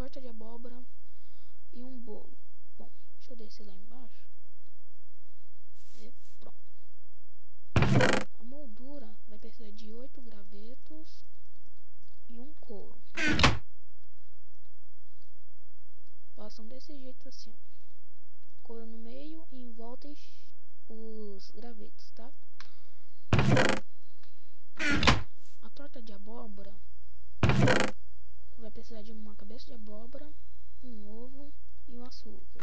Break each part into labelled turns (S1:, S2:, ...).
S1: torta de abóbora e um bolo. Bom, deixa eu descer lá embaixo. E pronto. A moldura vai precisar de 8 gravetos e um couro. Façam desse jeito assim, ó. Couro no meio e em volta os gravetos, tá? A torta de abóbora vai precisar de uma cabeça de abóbora, um ovo e um açúcar.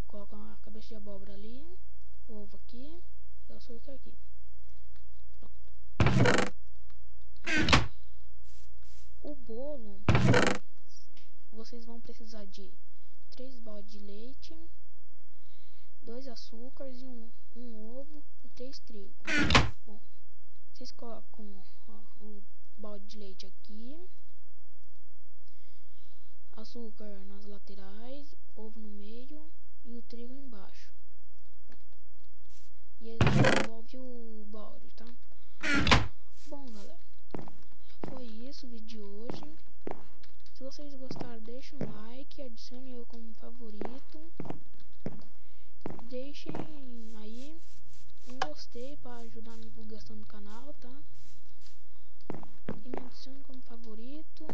S1: Coloca a cabeça de abóbora ali, o ovo aqui e o açúcar aqui. Pronto. O bolo, vocês vão precisar de 3 baldes de leite, 2 açúcares e um ovo e 3 trigo. Bom, vocês colocam o balde de leite aqui, açúcar nas laterais, ovo no meio e o trigo embaixo. E ele envolve o balde, tá? Bom, galera, foi isso o vídeo de hoje. Se vocês gostaram, deixem um like, adicione eu como favorito, deixem aí um gostei para ajudar na divulgação do canal, tá? E me adicione como favorito.